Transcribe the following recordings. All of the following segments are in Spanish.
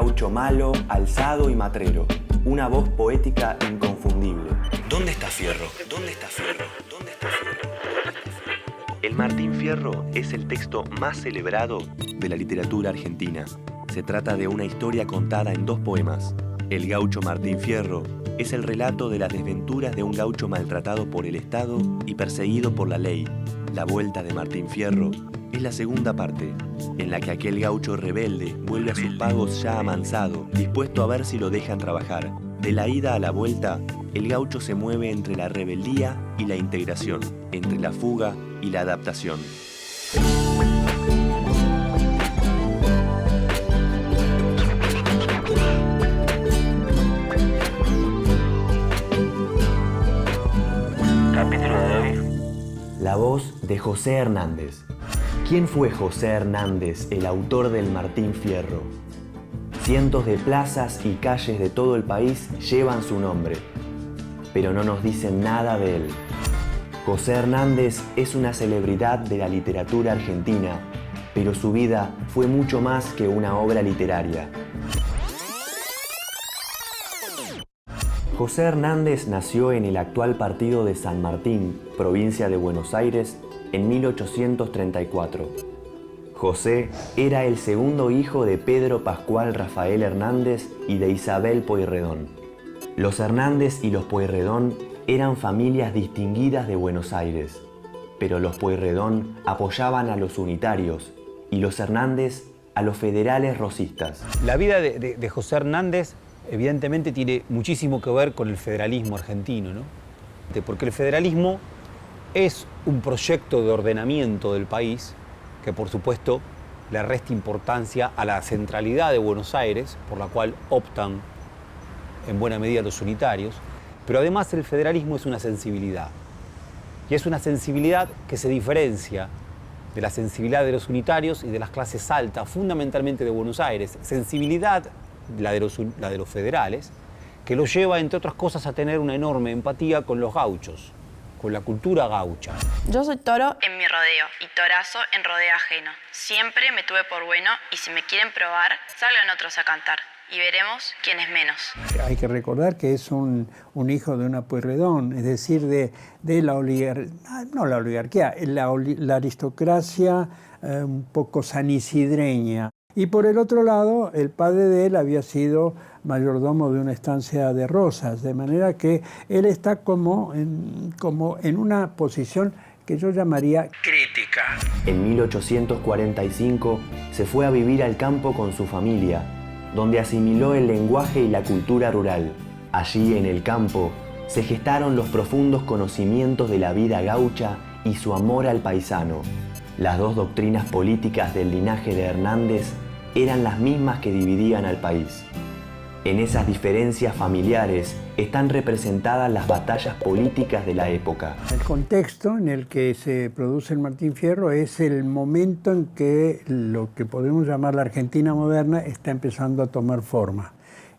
gaucho malo, alzado y matrero. Una voz poética inconfundible. ¿Dónde está Fierro? ¿Dónde está Fierro? ¿Dónde está Fierro? El Martín Fierro es el texto más celebrado de la literatura argentina. Se trata de una historia contada en 2 poemas. El gaucho Martín Fierro es el relato de las desventuras de un gaucho maltratado por el Estado y perseguido por la ley. La vuelta de Martín Fierro es la segunda parte, en la que aquel gaucho rebelde vuelve a sus pagos ya amansado, dispuesto a ver si lo dejan trabajar. De la ida a la vuelta, el gaucho se mueve entre la rebeldía y la integración, entre la fuga y la adaptación. Capítulo de hoy. La voz de José Hernández. ¿Quién fue José Hernández, el autor del Martín Fierro? Cientos de plazas y calles de todo el país llevan su nombre, pero no nos dicen nada de él. José Hernández es una celebridad de la literatura argentina, pero su vida fue mucho más que una obra literaria. José Hernández nació en el actual partido de San Martín, provincia de Buenos Aires, en 1834. José era el segundo hijo de Pedro Pascual Rafael Hernández y de Isabel Pueyrredón. Los Hernández y los Pueyrredón eran familias distinguidas de Buenos Aires, pero los Pueyrredón apoyaban a los unitarios y los Hernández a los federales rosistas. La vida de José Hernández evidentemente tiene muchísimo que ver con el federalismo argentino, ¿no? Porque el federalismo es un proyecto de ordenamiento del país que, por supuesto, le resta importancia a la centralidad de Buenos Aires, por la cual optan en buena medida los unitarios, pero además el federalismo es una sensibilidad. Y es una sensibilidad que se diferencia de la sensibilidad de los unitarios y de las clases altas, fundamentalmente de Buenos Aires. Sensibilidad, la de los federales, que los lleva, entre otras cosas, a tener una enorme empatía con los gauchos, con la cultura gaucha. Yo soy toro en mi rodeo y torazo en rodeo ajeno. Siempre me tuve por bueno y si me quieren probar, salgan otros a cantar y veremos quién es menos. Hay que recordar que es un hijo de una Pueyrredón, es decir, de la oligarquía, la aristocracia un poco sanisidreña. Y por el otro lado, el padre de él había sido mayordomo de una estancia de Rosas, de manera que él está como en una posición que yo llamaría crítica. En 1845 se fue a vivir al campo con su familia, donde asimiló el lenguaje y la cultura rural. Allí en el campo se gestaron los profundos conocimientos de la vida gaucha y su amor al paisano. Las 2 doctrinas políticas del linaje de Hernández eran las mismas que dividían al país. En esas diferencias familiares están representadas las batallas políticas de la época. El contexto en el que se produce el Martín Fierro es el momento en que lo que podemos llamar la Argentina moderna está empezando a tomar forma.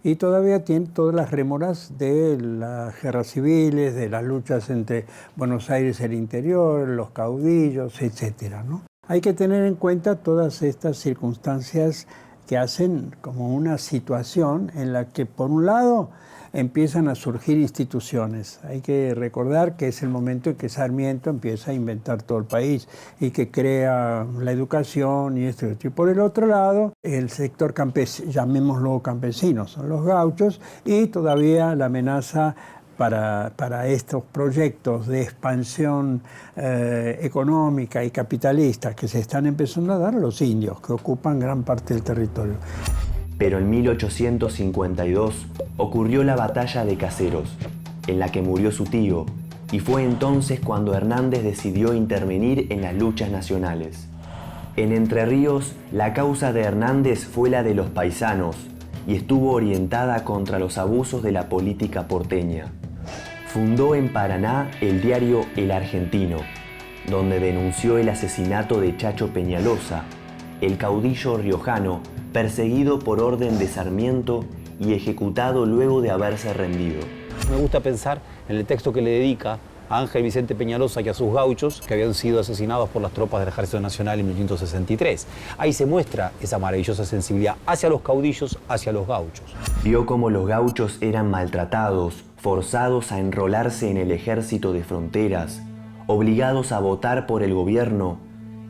Y todavía tiene todas las rémoras de las guerras civiles, de las luchas entre Buenos Aires y el interior, los caudillos, etc., ¿no? Hay que tener en cuenta todas estas circunstancias que hacen como una situación en la que, por un lado, empiezan a surgir instituciones. Hay que recordar que es el momento en que Sarmiento empieza a inventar todo el país y que crea la educación y esto. Y por el otro lado, el sector campesino, llamémoslo campesino, son los gauchos, y todavía la amenaza para estos proyectos de expansión económica y capitalista que se están empezando a dar a los indios, que ocupan gran parte del territorio. Pero en 1852 ocurrió la batalla de Caseros, en la que murió su tío, y fue entonces cuando Hernández decidió intervenir en las luchas nacionales. En Entre Ríos, la causa de Hernández fue la de los paisanos y estuvo orientada contra los abusos de la política porteña. Fundó en Paraná el diario El Argentino, donde denunció el asesinato de Chacho Peñalosa, el caudillo riojano perseguido por orden de Sarmiento y ejecutado luego de haberse rendido. Me gusta pensar en el texto que le dedica a Ángel Vicente Peñalosa y a sus gauchos que habían sido asesinados por las tropas del Ejército Nacional en 1963. Ahí se muestra esa maravillosa sensibilidad hacia los caudillos, hacia los gauchos. Vio cómo los gauchos eran maltratados, forzados a enrolarse en el ejército de fronteras, obligados a votar por el gobierno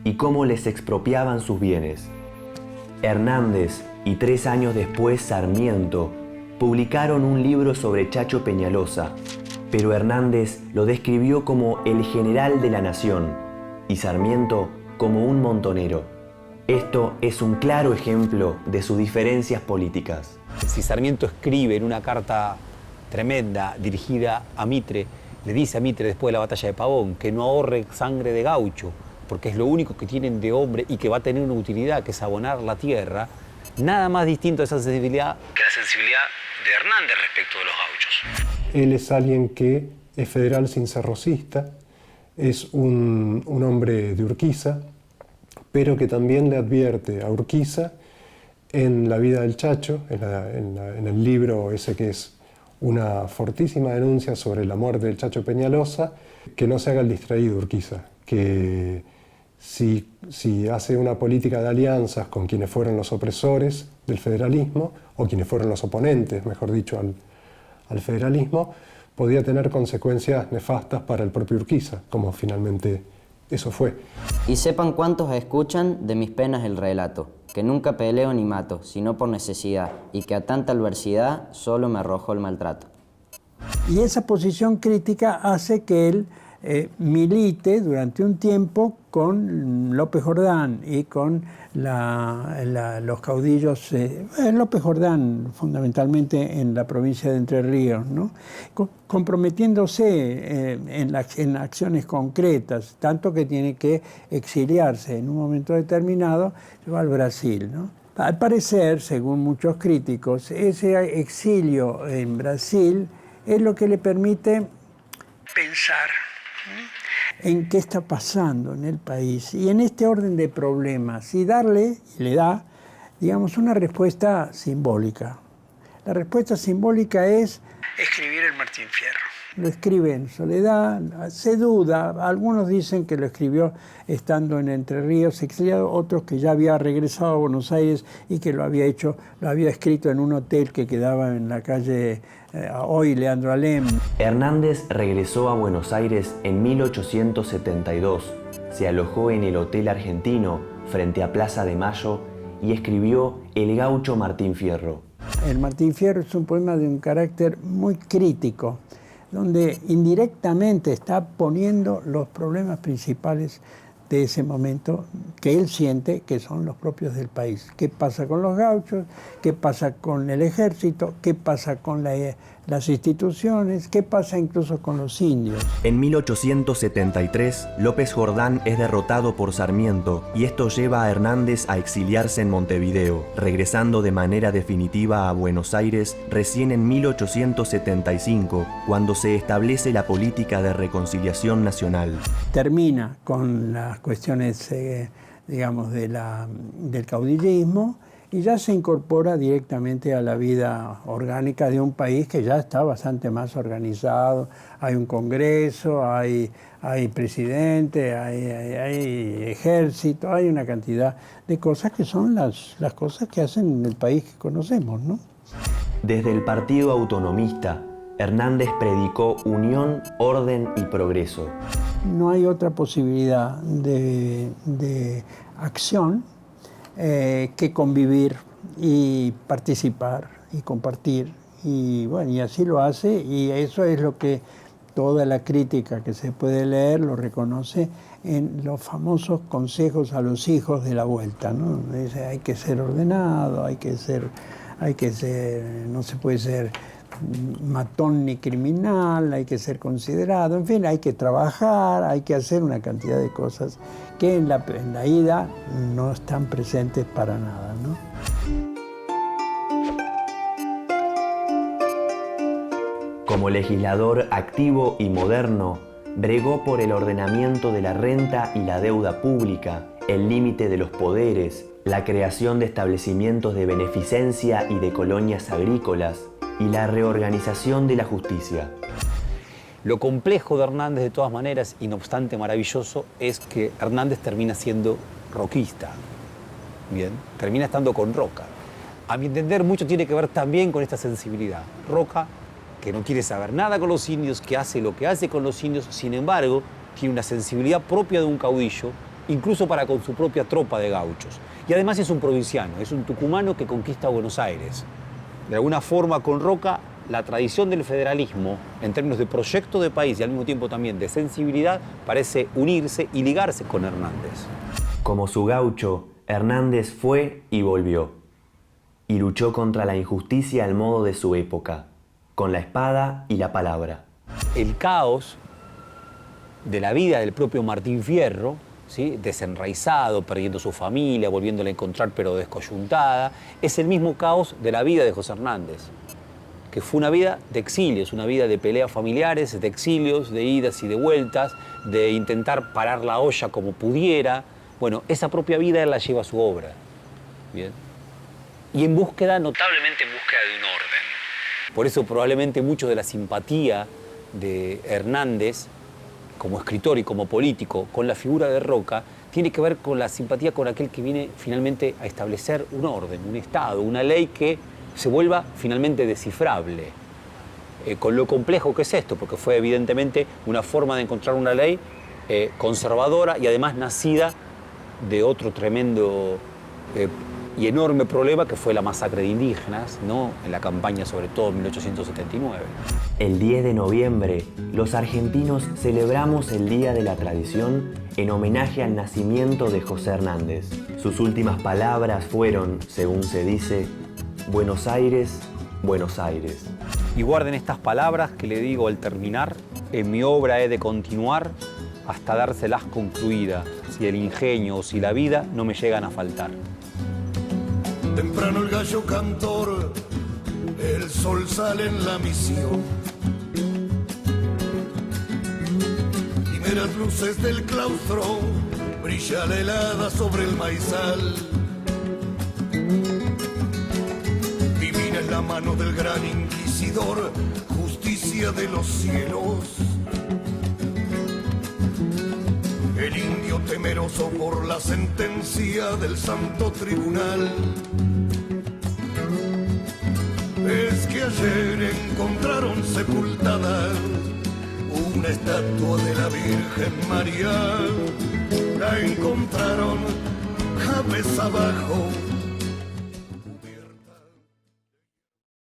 y cómo les expropiaban sus bienes. Hernández y 3 años después Sarmiento publicaron un libro sobre Chacho Peñalosa, pero Hernández lo describió como el general de la nación y Sarmiento como un montonero. Esto es un claro ejemplo de sus diferencias políticas. Si Sarmiento escribe en una carta tremenda dirigida a Mitre, le dice a Mitre después de la batalla de Pavón que no ahorre sangre de gaucho, porque es lo único que tienen de hombre y que va a tener una utilidad, que es abonar la tierra, nada más distinto a esa sensibilidad que la sensibilidad de Hernández respecto de los gauchos. Él es alguien que es federal sin ser rosista, es un hombre de Urquiza, pero que también le advierte a Urquiza en La vida del Chacho, en el libro ese que es una fortísima denuncia sobre la muerte del Chacho Peñalosa, que no se haga el distraído Urquiza, que si hace una política de alianzas con quienes fueron los opresores del federalismo, o quienes fueron los oponentes, mejor dicho, al federalismo, podía tener consecuencias nefastas para el propio Urquiza, como finalmente eso fue. Y sepan cuántos escuchan de mis penas el relato, que nunca peleo ni mato, sino por necesidad, y que a tanta adversidad solo me arrojó el maltrato. Y esa posición crítica hace que él milite durante un tiempo con López Jordán y con los caudillos, López Jordán fundamentalmente en la provincia de Entre Ríos, ¿no? Comprometiéndose en acciones concretas, tanto que tiene que exiliarse en un momento determinado, se va al Brasil, ¿no? Al parecer, según muchos críticos, ese exilio en Brasil es lo que le permite pensar en qué está pasando en el país y en este orden de problemas y darle, y le da, digamos, una respuesta simbólica. La respuesta simbólica es escribir el Martín Fierro. Lo escribe en soledad, se duda, algunos dicen que lo escribió estando en Entre Ríos exiliado, otros que ya había regresado a Buenos Aires y que lo había escrito en un hotel que quedaba en la calle hoy Leandro Alem. Hernández regresó a Buenos Aires en 1872, se alojó en el Hotel Argentino frente a Plaza de Mayo y escribió El gaucho Martín Fierro. El Martín Fierro es un poema de un carácter muy crítico, donde indirectamente está poniendo los problemas principales de ese momento que él siente que son los propios del país. ¿Qué pasa con los gauchos? ¿Qué pasa con el ejército? ¿Qué pasa con las instituciones? ¿Qué pasa incluso con los indios? En 1873, López Jordán es derrotado por Sarmiento y esto lleva a Hernández a exiliarse en Montevideo, regresando de manera definitiva a Buenos Aires recién en 1875, cuando se establece la política de reconciliación nacional. Termina con las cuestiones, digamos, del caudillismo y ya se incorpora directamente a la vida orgánica de un país que ya está bastante más organizado. Hay un Congreso, hay presidente, hay ejército, hay una cantidad de cosas que son las cosas que hacen en el país que conocemos, ¿no? Desde el Partido Autonomista, Hernández predicó unión, orden y progreso. No hay otra posibilidad de acción que convivir y participar y compartir. Y bueno, y así lo hace, y eso es lo que toda la crítica que se puede leer lo reconoce en los famosos consejos a los hijos de la vuelta, ¿no? Dice, hay que ser ordenado, no se puede ser matón ni criminal, hay que ser considerado, en fin, hay que trabajar, hay que hacer una cantidad de cosas que en la ida no están presentes para nada, ¿no? Como legislador activo y moderno, bregó por el ordenamiento de la renta y la deuda pública, el límite de los poderes, la creación de establecimientos de beneficencia y de colonias agrícolas, y la reorganización de la justicia. Lo complejo de Hernández, de todas maneras, y no obstante maravilloso, es que Hernández termina siendo roquista. Bien, termina estando con Roca. A mi entender, mucho tiene que ver también con esta sensibilidad. Roca, que no quiere saber nada con los indios, que hace lo que hace con los indios, sin embargo, tiene una sensibilidad propia de un caudillo, incluso para con su propia tropa de gauchos. Y además es un provinciano, es un tucumano que conquista Buenos Aires. De alguna forma, con Roca, la tradición del federalismo, en términos de proyecto de país y al mismo tiempo también de sensibilidad, parece unirse y ligarse con Hernández. Como su gaucho, Hernández fue y volvió. Y luchó contra la injusticia al modo de su época, con la espada y la palabra. El caos de la vida del propio Martín Fierro, ¿sí?, desenraizado, perdiendo su familia, volviéndola a encontrar pero descoyuntada, es el mismo caos de la vida de José Hernández, que fue una vida de exilios, una vida de peleas familiares, de exilios, de idas y de vueltas, de intentar parar la olla como pudiera. Bueno, esa propia vida él la lleva a su obra. Bien. Y notablemente en búsqueda de un orden. Por eso probablemente mucho de la simpatía de Hernández como escritor y como político con la figura de Roca tiene que ver con la simpatía con aquel que viene finalmente a establecer un orden, un Estado, una ley que se vuelva finalmente descifrable. Con lo complejo que es esto, porque fue evidentemente una forma de encontrar una ley conservadora y además nacida de otro tremendo y enorme problema que fue la masacre de indígenas, ¿no?, en la campaña sobre todo en 1879. El 10 de noviembre, los argentinos celebramos el Día de la Tradición en homenaje al nacimiento de José Hernández. Sus últimas palabras fueron, según se dice, Buenos Aires, Buenos Aires. Y guarden estas palabras que le digo al terminar: en mi obra he de continuar hasta dárselas concluida, si el ingenio o si la vida no me llegan a faltar. Temprano el gallo cantor, el sol sale en la misión. Primeras luces del claustro, brilla la helada sobre el maizal. Divina es la mano del gran inquisidor, justicia de los cielos. El indio temeroso por la sentencia del santo tribunal. Es que ayer encontraron sepultada una estatua de la Virgen María. La encontraron cabeza abajo